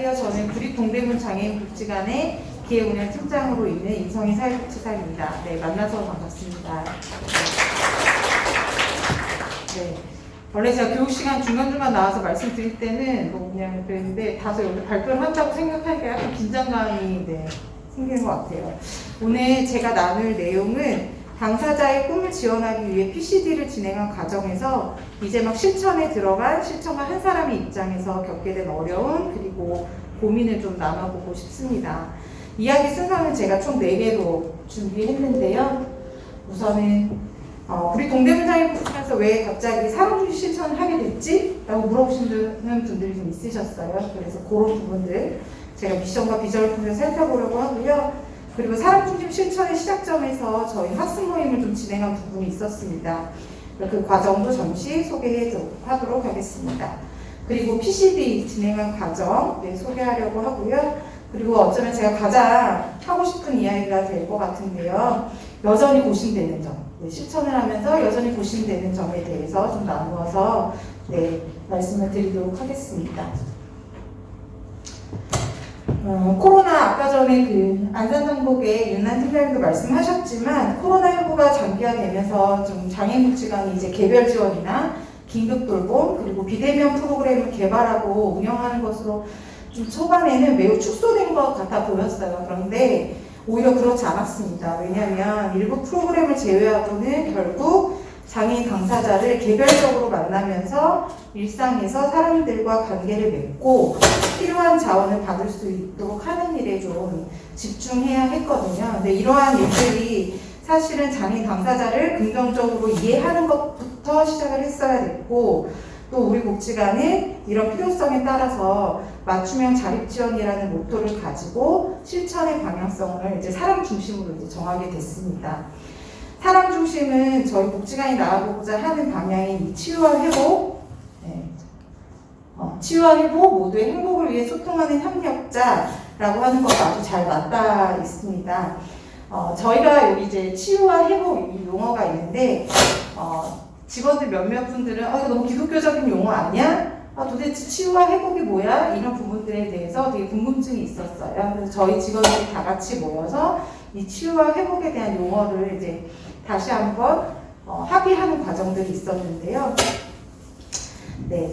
안녕하세요. 저는 구립동대문 장애인 복지관의 기획운영팀장으로 있는 임성희 사회복지사입니다. 네, 만나서 반갑습니다. 네, 원래 제가 교육시간 중간중간 나와서 말씀드릴 때는 뭐 그냥 그랬는데 다소 여기 발표를 한다고 생각하니까 약간 긴장감이 생기는 것 같아요. 오늘 제가 나눌 내용은 당사자의 꿈을 지원하기 위해 PCD를 진행한 과정에서 이제 막 실천에 들어간 실천가 한 사람의 입장에서 겪게 된 어려움 그리고 고민을 좀 나눠보고 싶습니다. 이야기 순서는 제가 총 4개로 준비했는데요. 우선은 우리 동대문 장애인 복지관에서 왜 갑자기 사람중심 실천을 하게 됐지? 라고 물어보시는 분들이 좀 있으셨어요. 그래서 그런 부분들 제가 미션과 비전을 통해서 살펴보려고 하고요. 그리고 사람중심 실천의 시작점에서 저희 학습 모임을 좀 진행한 부분이 있었습니다. 그 과정도 잠시 소개하도록 하겠습니다. 그리고 PCD 진행한 과정 소개하려고 하고요. 그리고 어쩌면 제가 가장 하고 싶은 이야기가 될 것 같은데요. 여전히 고심되는 점, 실천을 하면서 여전히 고심되는 점에 대해서 좀 나누어서 말씀을 드리도록 하겠습니다. 코로나 아까 전에 그 안산정복의 윤난 팀장님도 말씀하셨지만 코로나19가 장기화되면서 좀 장애인복지관이 이제 개별 지원이나 긴급 돌봄 그리고 비대면 프로그램을 개발하고 운영하는 것으로 좀 초반에는 매우 축소된 것 같아 보였어요. 그런데 오히려 그렇지 않았습니다. 왜냐하면 일부 프로그램을 제외하고는 결국 장애인 당사자를 개별적으로 만나면서 일상에서 사람들과 관계를 맺고 필요한 자원을 받을 수 있도록 하는 일에 좀 집중해야 했거든요. 근데 이러한 일들이 사실은 장애인 당사자를 긍정적으로 이해하는 것부터 시작을 했어야 됐고 또 우리 복지관은 이런 필요성에 따라서 맞춤형 자립지원이라는 모토를 가지고 실천의 방향성을 이제 사람 중심으로 이제 정하게 됐습니다. 사람 중심은 저희 복지관이 나아가고자 하는 방향인 이 치유와 회복, 치유와 회복, 모두의 행복을 위해 소통하는 협력자라고 하는 것과 아주 잘 맞닿아 있습니다. 저희가 여기 이제 치유와 회복 이 용어가 있는데, 직원들 몇몇 분들은 이거 너무 기독교적인 용어 아니야? 도대체 치유와 회복이 뭐야? 이런 부분들에 대해서 되게 궁금증이 있었어요. 그래서 저희 직원들이 다 같이 모여서 이 치유와 회복에 대한 용어를 이제 다시 한번 합의하는 과정들이 있었는데요.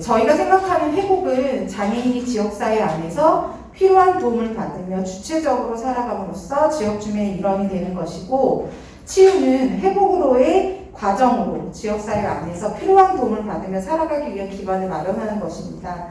저희가 생각하는 회복은 장애인이 지역사회 안에서 필요한 도움을 받으며 주체적으로 살아감으로써 지역주민의 일원이 되는 것이고 치유는 회복으로의 과정으로 지역사회 안에서 필요한 도움을 받으며 살아가기 위한 기반을 마련하는 것입니다.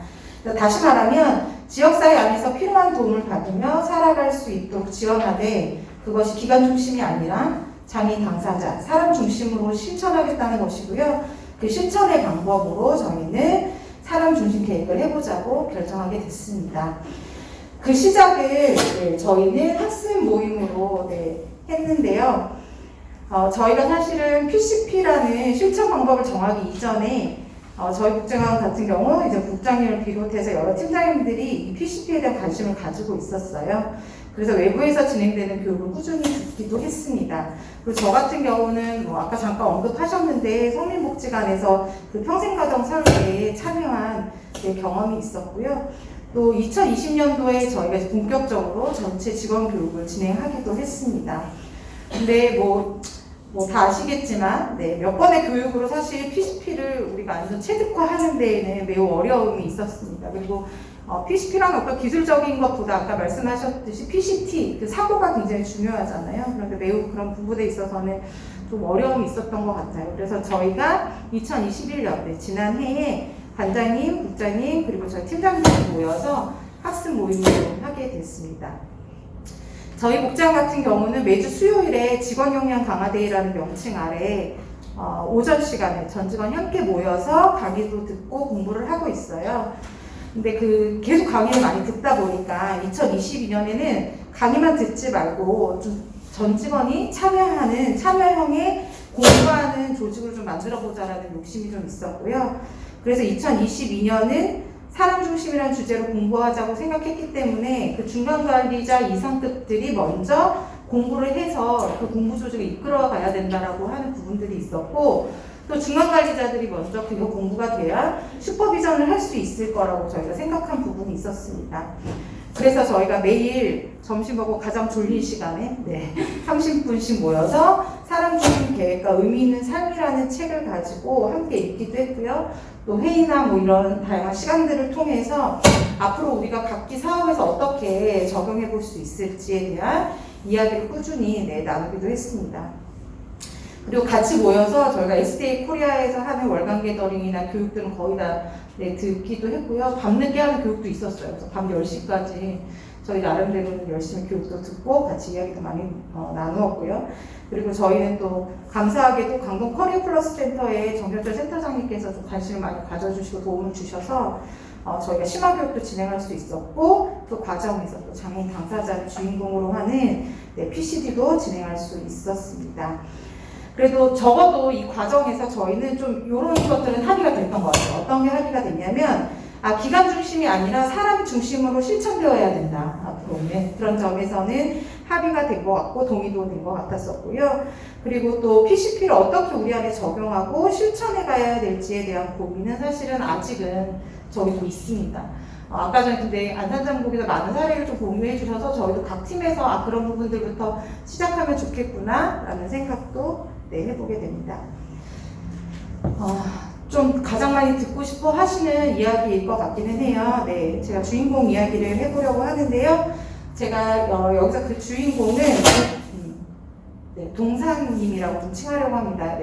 다시 말하면 지역사회 안에서 필요한 도움을 받으며 살아갈 수 있도록 지원하되 그것이 기관 중심이 아니라 장애인 당사자, 사람 중심으로 실천하겠다는 것이고요. 그 실천의 방법으로 저희는 사람 중심 계획을 해보자고 결정하게 됐습니다. 그 시작을 저희는 학습 모임으로 했는데요. 저희가 사실은 PCP라는 실천 방법을 정하기 이전에 저희 복지관 같은 경우 이제 국장님을 비롯해서 여러 팀장님들이 이 PCP에 대한 관심을 가지고 있었어요. 그래서 외부에서 진행되는 교육을 꾸준히 듣기도 했습니다. 그리고 저 같은 경우는 아까 잠깐 언급하셨는데 성민복지관에서 그 평생가정 설계에 참여한 경험이 있었고요. 또 2020년도에 저희가 이제 본격적으로 전체 직원 교육을 진행하기도 했습니다. 근데 다 아시겠지만 몇 번의 교육으로 사실 PCP를 우리가 완전 체득화하는 데에는 매우 어려움이 있었습니다. 그리고 PCP라는 어떤 기술적인 것보다 아까 말씀하셨듯이 PCT, 그 사고가 굉장히 중요하잖아요. 그런데 매우 그런 부분에 있어서는 좀 어려움이 있었던 것 같아요. 그래서 저희가 2021년, 지난 해에 관장님, 국장님, 그리고 저희 팀장님이 모여서 학습 모임을 하게 됐습니다. 저희 복지관 같은 경우는 매주 수요일에 직원 역량 강화데이라는 명칭 아래 오전 시간에 전 직원이 함께 모여서 강의도 듣고 공부를 하고 있어요. 근데 계속 강의를 많이 듣다 보니까 2022년에는 강의만 듣지 말고 좀 전 직원이 참여하는 참여형의 공부하는 조직을 좀 만들어보자라는 욕심이 좀 있었고요. 그래서 2022년은 사람 중심이라는 주제로 공부하자고 생각했기 때문에 그 중간관리자 이상급들이 먼저 공부를 해서 그 공부 조직을 이끌어 가야 된다라고 하는 부분들이 있었고 또 중간관리자들이 먼저 그거 공부가 돼야 슈퍼비전을 할 수 있을 거라고 저희가 생각한 부분이 있었습니다. 그래서 저희가 매일 점심 먹고 가장 졸린 시간에 30분씩 모여서 사람 중심 계획과 의미 있는 삶이라는 책을 가지고 함께 읽기도 했고요. 또 회의나 뭐 이런 다양한 시간들을 통해서 앞으로 우리가 각기 사업에서 어떻게 적용해 볼 수 있을지에 대한 이야기를 꾸준히 나누기도 했습니다. 그리고 같이 모여서 저희가 SDA 코리아에서 하는 월간 게더링이나 교육들은 거의 다 듣기도 했고요. 밤늦게 하는 교육도 있었어요. 그래서 밤 10시까지 저희 나름대로는 열심히 교육도 듣고 같이 이야기도 많이 나누었고요. 그리고 저희는 또 감사하게도 강동 커리어 플러스 센터의 정경철 센터장님께서 좀 관심을 많이 가져주시고 도움을 주셔서 저희가 심화교육도 진행할 수 있었고 그 과정에서 또 장애인 당사자를 주인공으로 하는 PCD도 진행할 수 있었습니다. 그래도 적어도 이 과정에서 저희는 좀 이런 것들은 합의가 됐던 것 같아요. 어떤 게 합의가 됐냐면 기관 중심이 아니라 사람 중심으로 실천되어야 된다. 앞으로는 그런 점에서는 합의가 된 것 같고 동의도 된 것 같았었고요. 그리고 또 PCP를 어떻게 우리 안에 적용하고 실천해 가야 될지에 대한 고민은 사실은 아직은 저희도 있습니다. 아까 전에 근데 안산장국에서 많은 사례를 좀 공유해 주셔서 저희도 각 팀에서 그런 부분들부터 시작하면 좋겠구나 라는 생각도 해보게 됩니다. 좀 가장 많이 듣고 싶어 하시는 이야기일 것 같기는 해요. 제가 주인공 이야기를 해보려고 하는데요. 제가 여기서 그 주인공은 동산님이라고 좀 칭하려고 합니다.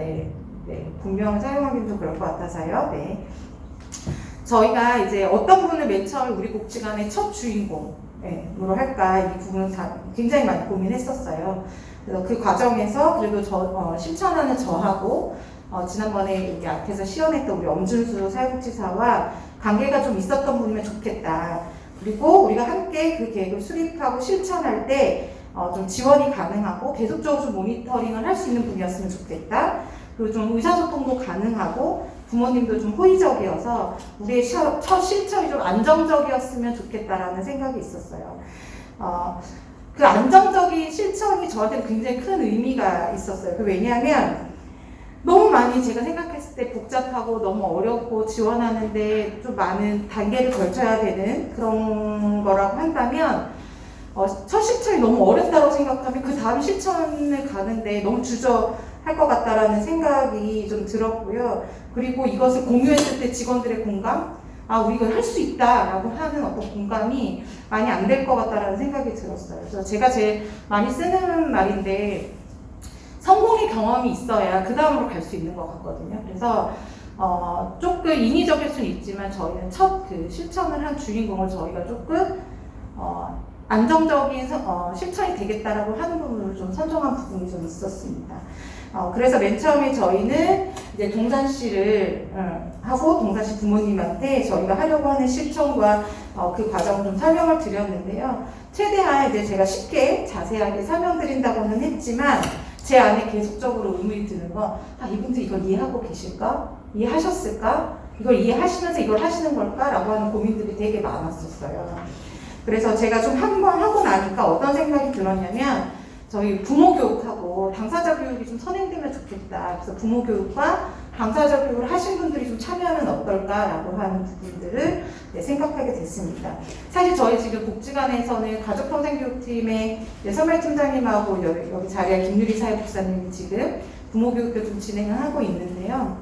분명 사용하기는 좀 그럴 것 같아서요. 저희가 이제 어떤 부분을 맨 처음에 우리 복지관의 첫 주인공으로 할까 이 부분을 굉장히 많이 고민했었어요. 그래서 그 과정에서 그래도 실천하는 저하고 지난번에 여기 앞에서 시연했던 우리 엄준수 사회복지사와 관계가 좀 있었던 분이면 좋겠다. 그리고 우리가 함께 그 계획을 수립하고 실천할 때 좀 지원이 가능하고 계속적으로 좀 모니터링을 할 수 있는 분이었으면 좋겠다. 그리고 좀 의사소통도 가능하고 부모님도 좀 호의적이어서 우리의 첫 실천이 좀 안정적이었으면 좋겠다라는 생각이 있었어요. 그 안정적인 실천이 저한테는 굉장히 큰 의미가 있었어요. 왜냐하면 너무 많이 제가 생각했을 때 복잡하고 너무 어렵고 지원하는데 좀 많은 단계를 걸쳐야 되는 그런 거라고 한다면 첫 실천이 너무 어렵다고 생각하면 그 다음 실천을 가는데 너무 주저할 것 같다라는 생각이 좀 들었고요. 그리고 이것을 공유했을 때 직원들의 공감, 우리 이걸 할 수 있다라고 하는 어떤 공감이 많이 안 될 것 같다라는 생각이 들었어요. 그래서 제가 제일 많이 쓰는 말인데 성공의 경험이 있어야 그 다음으로 갈 수 있는 것 같거든요. 그래서 조금 인위적일 수는 있지만 저희는 첫 그 실천을 한 주인공을 저희가 조금 안정적인 실천이 되겠다라고 하는 부분을 좀 선정한 부분이 좀 있었습니다. 그래서 맨 처음에 저희는 이제 동산씨를 하고 동산씨 부모님한테 저희가 하려고 하는 실천과 그 과정을 좀 설명을 드렸는데요. 최대한 이제 제가 쉽게 자세하게 설명드린다고는 했지만 제 안에 계속적으로 의문이 드는 건 이분들이 이걸 이해하고 계실까? 이해하셨을까? 이걸 이해하시면서 이걸 하시는 걸까? 라고 하는 고민들이 되게 많았었어요. 그래서 제가 좀 한 번 하고 나니까 어떤 생각이 들었냐면 저희 부모 교육하고 당사자 교육이 좀 선행되면 좋겠다. 그래서 부모 교육과 당사자 교육을 하신 분들이 좀 참여하면 어떨까라고 하는 부분들을 생각하게 됐습니다. 사실 저희 지금 복지관에서는 가족평생교육팀의 서말 팀장님하고 여기 자리에 김유리 사회복지사님이 지금 부모 교육을 좀 진행을 하고 있는데요.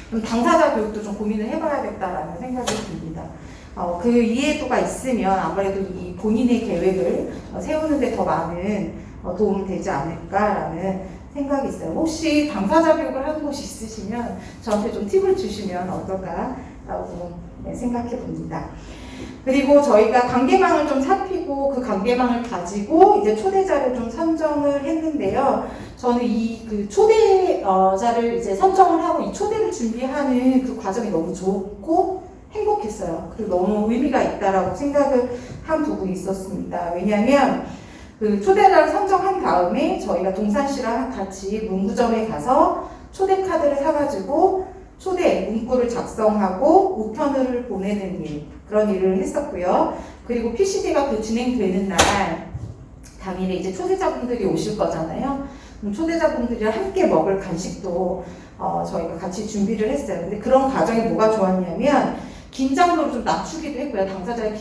좀 당사자 교육도 좀 고민을 해봐야겠다라는 생각이 듭니다. 그 이해도가 있으면 아무래도 이 본인의 계획을 세우는 데 더 많은 도움이 되지 않을까라는 생각이 있어요. 혹시 당사자 교육을 하는 곳이 있으시면 저한테 좀 팁을 주시면 어떨까라고 생각해 봅니다. 그리고 저희가 관계망을 좀 살피고 그 관계망을 가지고 이제 초대자를 좀 선정을 했는데요. 저는 이 그 초대자를 이제 선정을 하고 이 초대를 준비하는 그 과정이 너무 좋고 행복했어요. 그리고 너무 의미가 있다라고 생각을 한 부분이 있었습니다. 왜냐하면 그 초대자를 선정한 다음에 저희가 동산시랑 같이 문구점에 가서 초대 카드를 사가지고 초대 문구를 작성하고 우편을 보내는 일, 그런 일을 했었고요. 그리고 PCD가 그 진행되는 날 당일에 이제 초대자분들이 오실 거잖아요. 초대자분들이랑 함께 먹을 간식도 저희가 같이 준비를 했어요. 근데 그런 과정이 뭐가 좋았냐면 긴장도를 좀 낮추기도 했고요. 당사자의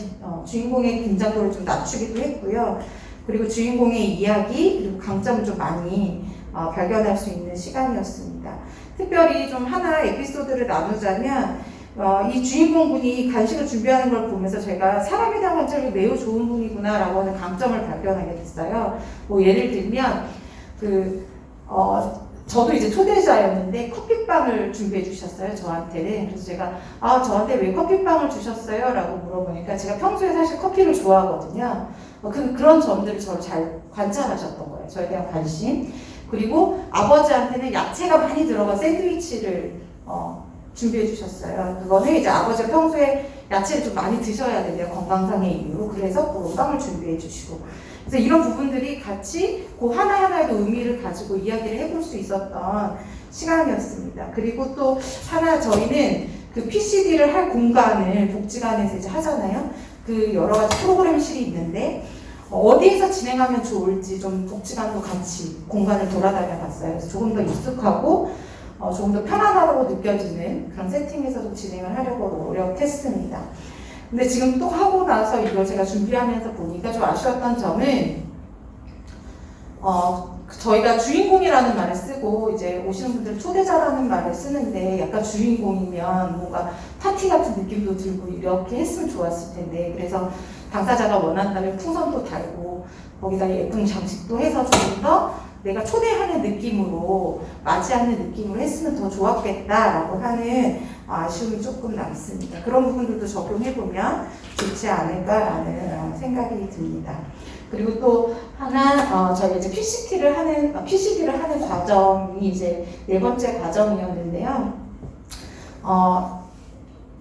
주인공의 긴장도를 좀 낮추기도 했고요. 그리고 주인공의 이야기 그리고 강점을 좀 많이 발견할 수 있는 시간이었습니다. 특별히 좀 하나 에피소드를 나누자면 이 주인공분이 간식을 준비하는 걸 보면서 제가 사람에 대한 관점이 매우 좋은 분이구나라고 하는 강점을 발견하게 됐어요. 뭐 예를 들면 저도 이제 초대자였는데 커피빵을 준비해 주셨어요, 저한테는. 그래서 제가 저한테 왜 커피빵을 주셨어요? 라고 물어보니까 제가 평소에 사실 커피를 좋아하거든요. 그런 점들을 저를 잘 관찰하셨던 거예요. 저에 대한 관심. 그리고 아버지한테는 야채가 많이 들어간 샌드위치를 준비해 주셨어요. 그거는 이제 아버지가 평소에 야채를 좀 많이 드셔야 된대요. 건강상의 이유로. 그래서 빵을 준비해 주시고. 그래서 이런 부분들이 같이 그 하나하나에도 의미를 가지고 이야기를 해볼 수 있었던 시간이었습니다. 그리고 또 하나 저희는 그 PCD를 할 공간을 복지관에서 이제 하잖아요. 그 여러 가지 프로그램실이 있는데 어디에서 진행하면 좋을지 좀 복지관도 같이 공간을 돌아다녀 봤어요. 그래서 조금 더 익숙하고 조금 더 편안하다고 느껴지는 그런 세팅에서 좀 진행을 하려고 노력했습니다. 근데 지금 또 하고 나서 이걸 제가 준비하면서 보니까 좀 아쉬웠던 점은 저희가 주인공이라는 말을 쓰고 이제 오시는 분들 초대자라는 말을 쓰는데 약간 주인공이면 뭔가 파티 같은 느낌도 들고 이렇게 했으면 좋았을 텐데 그래서 당사자가 원한다면 풍선도 달고 거기다 예쁜 장식도 해서 조금 더 내가 초대하는 느낌으로 맞이하는 느낌으로 했으면 더 좋았겠다라고 하는 아쉬움이 조금 남습니다. 그런 부분들도 적용해보면 좋지 않을까라는 생각이 듭니다. 그리고 또 하나 저희가 이제 PCD를 하는 과정이 이제 네 번째 과정이었는데요.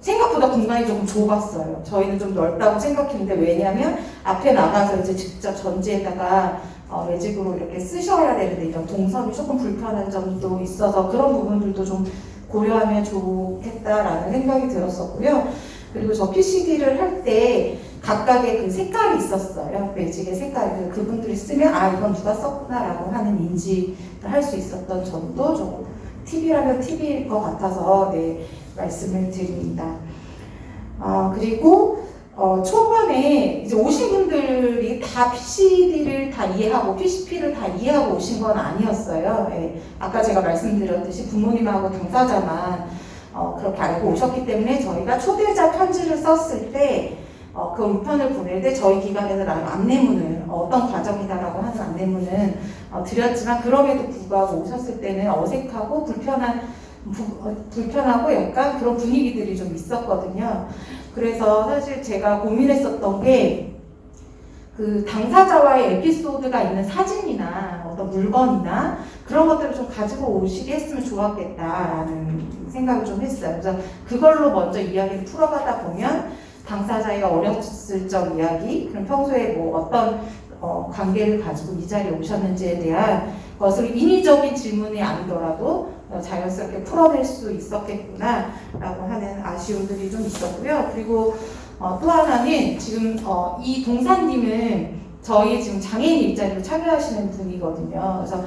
생각보다 공간이 조금 좁았어요. 저희는 좀 넓다고 생각했는데 왜냐하면 앞에 나가서 이제 직접 전지에다가 매직으로 이렇게 쓰셔야 되는데 이런 동선이 조금 불편한 점도 있어서 그런 부분들도 좀 고려하면 좋겠다라는 생각이 들었었고요. 그리고 저 PCD를 할 때 각각의 그 색깔이 있었어요. 매직의 색깔이. 그분들이 쓰면 이건 누가 썼구나라고 하는 인지를 할 수 있었던 점도 좀 팁이라면 팁일 것 같아서 말씀을 드립니다. 그리고 초반에 이제 오신 분들이 다 PCD를 다 이해하고 PCP를 다 이해하고 오신 건 아니었어요. 아까 제가 말씀드렸듯이 부모님하고 당사자만 그렇게 알고 오셨기 때문에 저희가 초대자 편지를 썼을 때 그 우편을 보낼 때 저희 기관에서 안내문을 어떤 과정이다라고 하는 안내문은 드렸지만 그럼에도 불구하고 오셨을 때는 어색하고 불편하고 약간 그런 분위기들이 좀 있었거든요. 그래서 사실 제가 고민했었던 게 그 당사자와의 에피소드가 있는 사진이나 어떤 물건이나 그런 것들을 좀 가지고 오시게 했으면 좋았겠다라는 생각을 좀 했어요. 그래서 그걸로 먼저 이야기를 풀어가다 보면 당사자의 어렸을 적 이야기, 그럼 평소에 뭐 어떤 관계를 가지고 이 자리에 오셨는지에 대한 것을 인위적인 질문이 아니더라도 자연스럽게 풀어낼 수 있었겠구나라고 하는 아쉬움들이 좀 있었고요. 그리고 또 하나는 지금 이 동사님은 저희 지금 장애인 일자리로 참여하시는 분이거든요. 그래서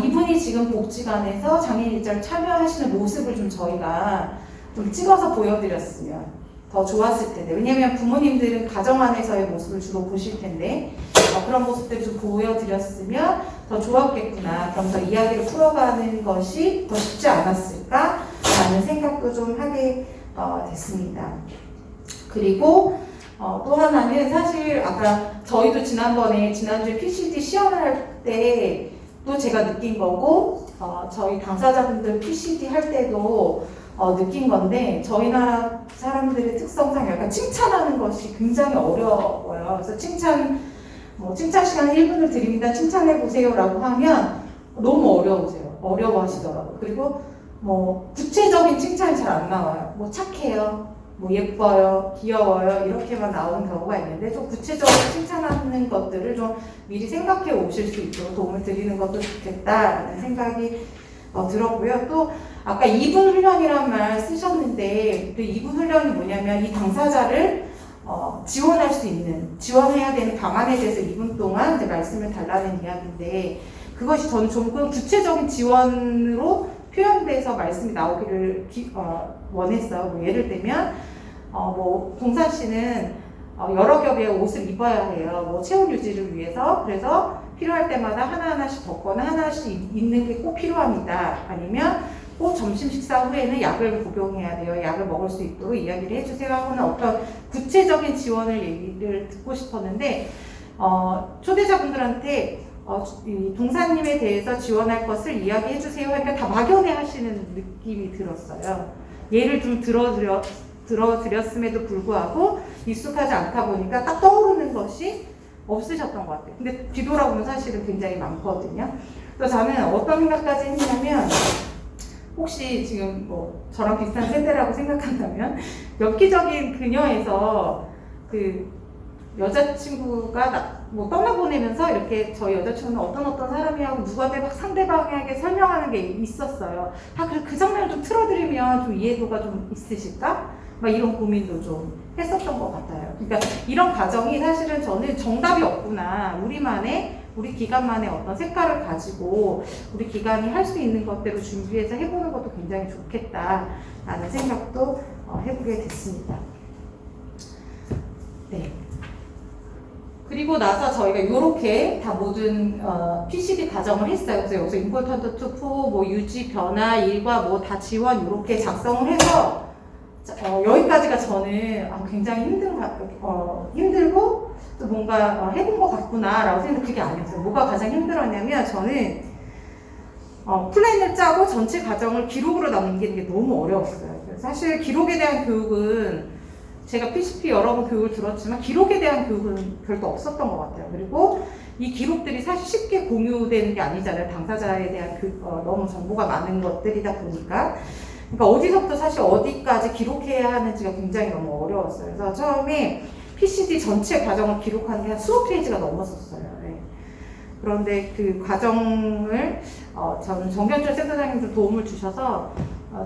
이분이 지금 복지관에서 장애인 일자리로 참여하시는 모습을 좀 저희가 좀 찍어서 보여드렸으면 더 좋았을 텐데, 왜냐면 부모님들은 가정 안에서의 모습을 주로 보실 텐데 그런 모습들을 좀 보여드렸으면 더 좋았겠구나, 그럼 더 이야기를 풀어가는 것이 더 쉽지 않았을까라는 생각도 좀 하게 됐습니다. 그리고 또 하나는 사실 아까 저희도 지난주에 PCD 시연을 할 때 또 제가 느낀 거고 저희 당사자분들 PCD 할 때도 느낀 건데, 저희 나라 사람들의 특성상 약간 칭찬하는 것이 굉장히 어려워요. 그래서 칭찬 시간 1분을 드립니다. 칭찬해보세요 라고 하면 너무 어려워하시더라고요. 그리고 구체적인 칭찬이 잘 안 나와요. 착해요, 예뻐요, 귀여워요, 이렇게만 나오는 경우가 있는데, 좀 구체적으로 칭찬하는 것들을 좀 미리 생각해 오실 수 있도록 도움을 드리는 것도 좋겠다라는 생각이 들었고요. 또 아까 2분 훈련이란 말 쓰셨는데, 그 2분 훈련이 뭐냐면 이 당사자를 지원해야 되는 방안에 대해서 2분 동안 이제 말씀을 달라는 이야기인데, 그것이 저는 조금 구체적인 지원으로 표현돼서 말씀이 나오기를 원했어요. 뭐 예를 들면 뭐 동산 씨는 여러 겹의 옷을 입어야 해요. 뭐 체온 유지를 위해서. 그래서 필요할 때마다 하나하나씩 덮거나 하나씩 입는 게 꼭 필요합니다. 아니면 꼭 점심 식사 후에는 약을 복용해야 돼요. 약을 먹을 수 있도록 이야기를 해주세요 하고는 어떤 구체적인 지원을 얘기를 듣고 싶었는데 초대자분들한테 이 동사님에 대해서 지원할 것을 이야기해 주세요 하니까 다 막연해 하시는 느낌이 들었어요. 예를 좀 들어드렸음에도 불구하고 익숙하지 않다 보니까 딱 떠오르는 것이 없으셨던 것 같아요. 근데 뒤돌아보면 사실은 굉장히 많거든요. 그래서 저는 어떤 생각까지 했냐면 혹시 지금 뭐 저랑 비슷한 세대라고 생각한다면 엽기적인 그녀에서 그 여자친구가 뭐 떠나보내면서 이렇게 저희 여자친구는 어떤 사람이라고 누구한테 막 상대방에게 설명하는 게 있었어요. 그 장면을 좀 틀어드리면 좀 이해도가 좀 있으실까? 막 이런 고민도 좀 했었던 것 같아요. 그러니까 이런 과정이 사실은 저는 정답이 없구나. 우리 기관만의 어떤 색깔을 가지고 우리 기관이 할 수 있는 것대로 준비해서 해보는 것도 굉장히 좋겠다라는 생각도 해보게 됐습니다. 네. 그리고 나서 저희가 이렇게 다 모든 PCD 과정을 했어요. 그래서 여기서 important to, 뭐 유지, 변화, 일과 뭐 다 지원 이렇게 작성을 해서 여기까지가 저는 굉장히 힘들고 또 뭔가 해본 것 같구나라고 생각했는데 그게 아니었어요. 뭐가 가장 힘들었냐면 저는 플랜을 짜고 전체 과정을 기록으로 남기는 게 너무 어려웠어요. 사실 기록에 대한 교육은 제가 PCP 여러 번 교육을 들었지만 기록에 대한 교육은 별도 없었던 것 같아요. 그리고 이 기록들이 사실 쉽게 공유되는 게 아니잖아요. 당사자에 대한 너무 정보가 많은 것들이다 보니까. 그러니까 어디서부터 사실 어디까지 기록해야 하는지가 굉장히 너무 어려웠어요. 그래서 처음에 PCD 전체 과정을 기록하는 게 한 수억 페이지가 넘었었어요. 네. 그런데 그 과정을 저는 정견철 센터장님도 도움을 주셔서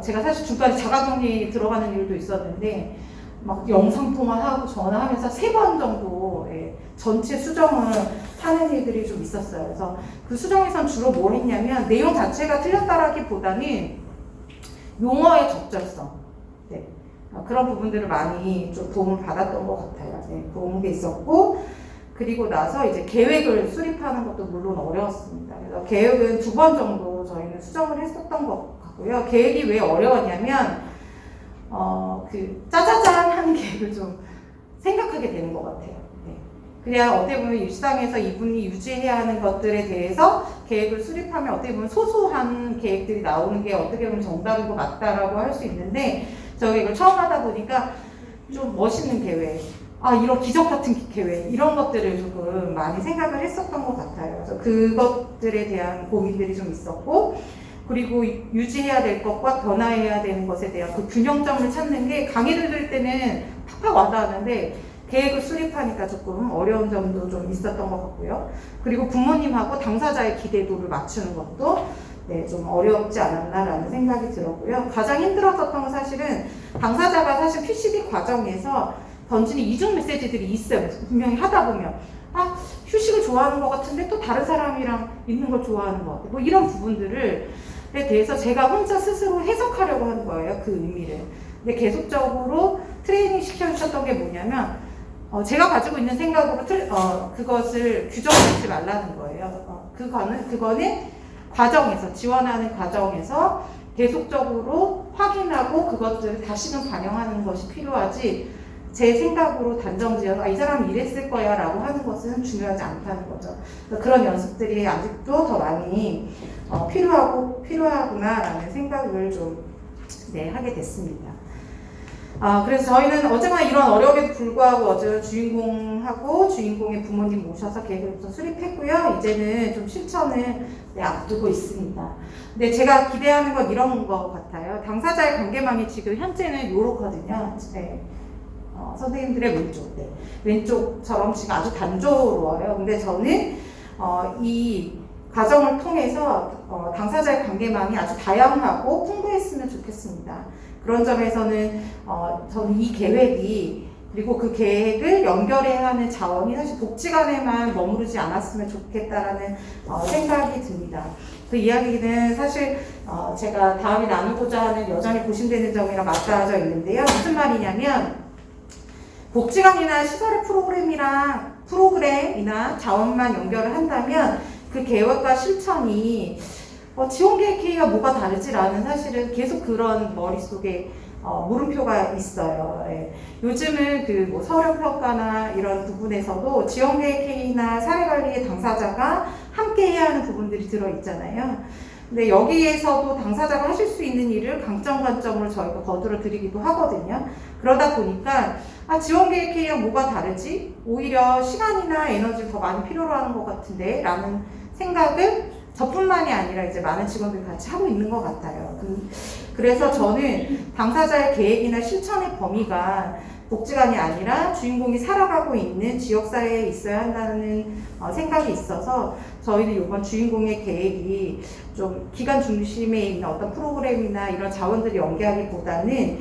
제가 사실 중간에 자가격리 들어가는 일도 있었는데 막 영상통화하고 전화하면서 3번 정도 전체 수정을 하는 일들이 좀 있었어요. 그래서 그 수정에선 주로 뭘 했냐면 내용 자체가 틀렸다라기보다는 용어의 적절성, 네. 그런 부분들을 많이 좀 도움을 받았던 것 같아요. 네. 그런 게 있었고 그리고 나서 이제 계획을 수립하는 것도 물론 어려웠습니다. 그래서 계획은 2번 정도 저희는 수정을 했었던 것 같고요. 계획이 왜 어려웠냐면 그 짜자잔 하는 계획을 좀 생각하게 되는 것 같아요. 네. 그냥 어떻게 보면 일상에서 이분이 유지해야 하는 것들에 대해서 계획을 수립하면 어떻게 보면 소소한 계획들이 나오는 게 어떻게 보면 정답이고 맞다라고 할 수 있는데 저 계획을 처음 하다 보니까 좀 멋있는 계획, 이런 기적 같은 계획 이런 것들을 조금 많이 생각을 했었던 것 같아요. 그래서 그것들에 대한 고민들이 좀 있었고 그리고 유지해야 될 것과 변화해야 되는 것에 대한 그 균형점을 찾는 게 강의를 들을 때는 팍팍 와닿았는데 계획을 수립하니까 조금 어려운 점도 좀 있었던 것 같고요. 그리고 부모님하고 당사자의 기대도를 맞추는 것도 좀 어렵지 않았나라는 생각이 들었고요. 가장 힘들었던 건 사실은 당사자가 사실 PCD 과정에서 던지는 이중 메시지들이 있어요. 분명히 하다 보면 휴식을 좋아하는 것 같은데 또 다른 사람이랑 있는 걸 좋아하는 것 같아요. 뭐 이런 부분들에 대해서 제가 혼자 스스로 해석하려고 하는 거예요. 그 의미를. 근데 계속적으로 트레이닝 시켜주셨던 게 뭐냐면 제가 가지고 있는 생각으로 그것을 규정짓지 말라는 거예요. 그거는 과정에서 지원하는 과정에서 계속적으로 확인하고 그것들을 다시금 반영하는 것이 필요하지 제 생각으로 단정지어서 이 사람은 이랬을 거야 라고 하는 것은 중요하지 않다는 거죠. 그런 연습들이 아직도 더 많이 필요하구나 라는 생각을 좀 하게 됐습니다. 그래서 저희는 어제만 이런 어려움에도 불구하고 어제 주인공의 부모님 모셔서 계획을 좀 수립했고요. 이제는 좀 실천을 앞두고 있습니다. 근데 제가 기대하는 건 이런 것 같아요. 당사자의 관계망이 지금 현재는 이렇거든요. 선생님들의 왼쪽처럼 지금 아주 단조로워요. 근데 저는 이 과정을 통해서 당사자의 관계망이 아주 다양하고 풍부했으면 좋겠습니다. 그런 점에서는 저는 이 계획이 그리고 그 계획을 연결해야 하는 자원이 사실 복지관에만 머무르지 않았으면 좋겠다라는 생각이 듭니다. 그 이야기는 사실 제가 다음에 나누고자 하는 여전히 고심되는 점이랑 맞닿아져 있는데요. 무슨 말이냐면 복지관이나 시설의 프로그램이나 자원만 연결을 한다면 그 계획과 실천이 지원계획 K가 뭐가 다르지라는 사실은 계속 그런 머릿속에 물음표가 있어요. 예. 요즘은 그 서류평가나 이런 부분에서도 지원계획 K나 사회관리의 당사자가 함께 해야 하는 부분들이 들어있잖아요. 근데 여기에서도 당사자가 하실 수 있는 일을 강점 관점으로 저희가 거두어 드리기도 하거든요. 그러다 보니까 지원계획 K랑 뭐가 다르지? 오히려 시간이나 에너지를 더 많이 필요로 하는 것 같은데 라는 생각을 저뿐만이 아니라 이제 많은 직원들이 같이 하고 있는 것 같아요. 그래서 저는 당사자의 계획이나 실천의 범위가 복지관이 아니라 주인공이 살아가고 있는 지역사회에 있어야 한다는 생각이 있어서 저희는 이번 주인공의 계획이 좀 기관 중심에 있는 어떤 프로그램이나 이런 자원들이 연계하기보다는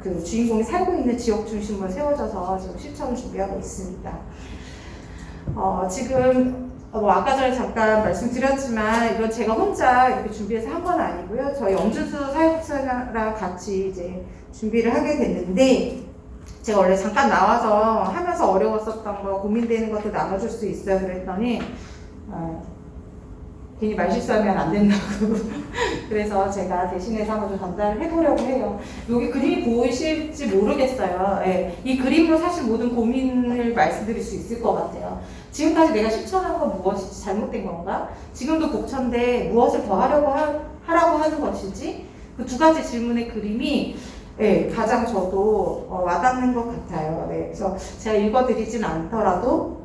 그 주인공이 살고 있는 지역 중심으로 세워져서 지금 실천을 준비하고 있습니다. 지금 아까 전에 잠깐 말씀드렸지만 이건 제가 혼자 이렇게 준비해서 한 건 아니고요. 저희 엄준수 사회복지사랑 같이 이제 준비를 하게 됐는데 제가 원래 잠깐 나와서 하면서 어려웠었던 거 고민되는 것도 나눠줄 수 있어요. 그랬더니 괜히 말 실수하면 안 된다고 그래서 제가 대신해서 한번 좀 전달을 해보려고 해요. 여기 그림이 보이실지 모르겠어요. 예, 이 그림으로 사실 모든 고민을 말씀드릴 수 있을 것 같아요. 지금까지 내가 실천한 건 무엇이지? 잘못된 건가? 지금도 복천데 무엇을 더 하라고 하는 것이지? 그 두 가지 질문의 그림이 가장 저도 와닿는 것 같아요. 네, 그래서 제가 읽어드리진 않더라도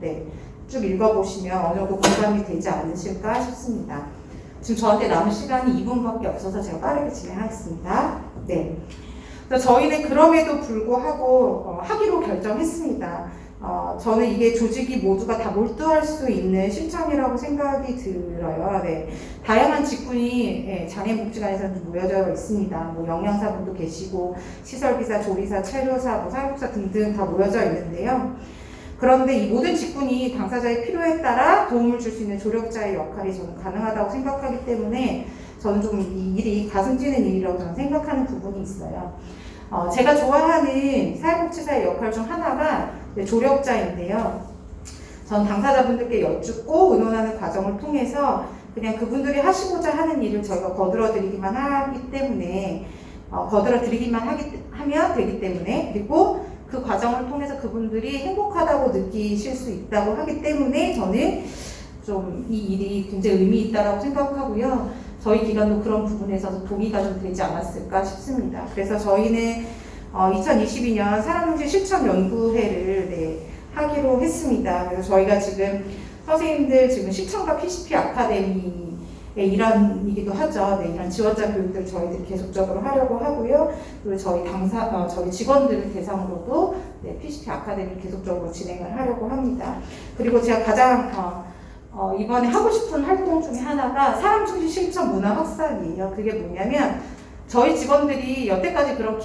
쭉 읽어보시면 어느 정도 공감이 되지 않으실까 싶습니다. 지금 저한테 남은 시간이 2분밖에 없어서 제가 빠르게 진행하겠습니다. 네. 저희는 그럼에도 불구하고 하기로 결정했습니다. 저는 이게 조직이 모두가 다 몰두할 수 있는 실천이라고 생각이 들어요. 네. 다양한 직군이 장애복지관에서는 모여져 있습니다. 뭐 영양사분도 계시고 시설기사, 조리사, 체류사, 사회복사 등등 다 모여져 있는데요. 그런데 이 모든 직군이 당사자의 필요에 따라 도움을 줄 수 있는 조력자의 역할이 저는 가능하다고 생각하기 때문에 저는 좀 이 일이 가슴 찌는 일이라고 저는 생각하는 부분이 있어요. 제가 좋아하는 사회복지사의 역할 중 하나가 조력자인데요. 전 당사자분들께 여쭙고 의논하는 과정을 통해서 그냥 그분들이 하시고자 하는 일을 저희가 거들어 드리기만 하기 때문에 하면 되기 때문에 그리고 그 과정을 통해서 그분들이 행복하다고 느끼실 수 있다고 하기 때문에 저는 좀 이 일이 굉장히 의미 있다고 생각하고요. 저희 기관도 그런 부분에서 동의가 좀 되지 않았을까 싶습니다. 그래서 저희는 2022년 사람문제 실천연구회를 하기로 했습니다. 그래서 저희가 지금 선생님들 지금 실천과 PCP 아카데미의 일환이기도 하죠. 이런 지원자 교육들 저희들이 계속적으로 하려고 하고요. 그리고 저희 직원들을 대상으로도 PCP 아카데미를 계속적으로 진행을 하려고 합니다. 그리고 제가 가장 이번에 하고 싶은 활동 중에 하나가 사람중심 실천 문화 확산이에요. 그게 뭐냐면 저희 직원들이 여태까지 그런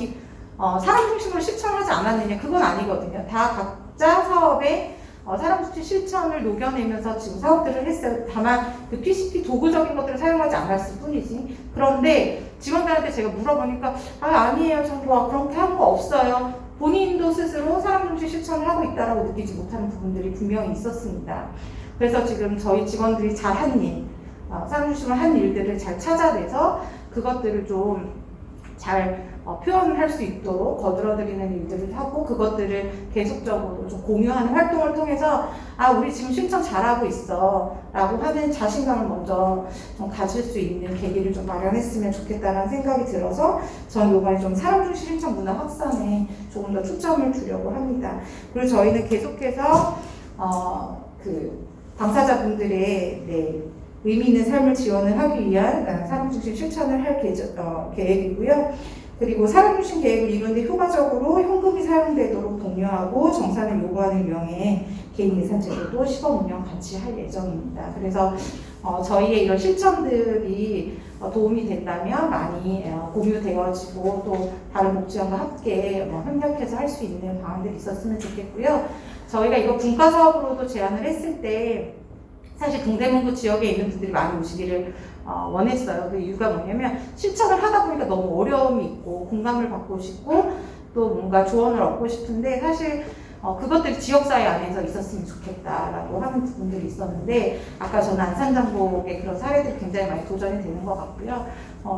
사람중심으로 실천하지 않았느냐 그건 아니거든요. 다 각자 사업에 사람중심 실천을 녹여내면서 지금 사업들을 했어요. 다만 그 PCP 도구적인 것들을 사용하지 않았을 뿐이지. 그런데 직원들한테 제가 물어보니까 아니에요. 전 그렇게 한 거 없어요. 본인도 스스로 사람중심 실천을 하고 있다고 느끼지 못하는 부분들이 분명히 있었습니다. 그래서 지금 저희 직원들이 잘한 일, 사람중심을 한 일들을 잘 찾아내서 그것들을 좀 잘 표현을 할 수 있도록 거들어드리는 일들을 하고 그것들을 계속적으로 좀 공유하는 활동을 통해서 우리 지금 실천 잘하고 있어 라고 하는 자신감을 먼저 좀 가질 수 있는 계기를 좀 마련했으면 좋겠다는 생각이 들어서 저는 이번에 좀 사람중심 실천 문화 확산에 조금 더 초점을 두려고 합니다. 그리고 저희는 계속해서 그 당사자분들의 의미 있는 삶을 지원을 하기 위한 사람중심 실천을 할 계획이고요. 그리고 살아주신 계획을 이루는데 효과적으로 현금이 사용되도록 독려하고 정산을 요구하는 유형의 개인 예산 제도도 시범 운영 같이 할 예정입니다. 그래서 저희의 이런 실천들이 도움이 된다면 많이 공유되어지고 또 다른 복지원과 함께 협력해서 할 수 있는 방안들이 있었으면 좋겠고요. 저희가 이거 분과 사업으로도 제안을 했을 때 사실 동대문구 지역에 있는 분들이 많이 오시기를 원했어요. 그 이유가 뭐냐면 실천을 하다 보니까 너무 어려움이 있고 공감을 받고 싶고 또 뭔가 조언을 얻고 싶은데 사실 그것들이 지역사회 안에서 있었으면 좋겠다라고 하는 부분들이 있었는데 아까 저는 안산장복의 그런 사례들이 굉장히 많이 도전이 되는 것 같고요.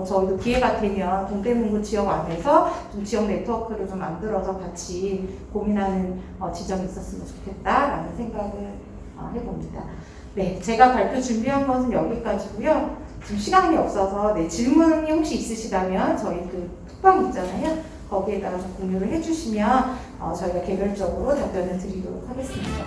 저희도 기회가 되면 동대문구 지역 안에서 좀 지역 네트워크를 좀 만들어서 같이 고민하는 지점이 있었으면 좋겠다라는 생각을 해봅니다. 네, 제가 발표 준비한 것은 여기까지고요. 지금 시간이 없어서 질문이 혹시 있으시다면 저희 그 톡방 있잖아요. 거기에다가 좀 공유를 해주시면 저희가 개별적으로 답변을 드리도록 하겠습니다.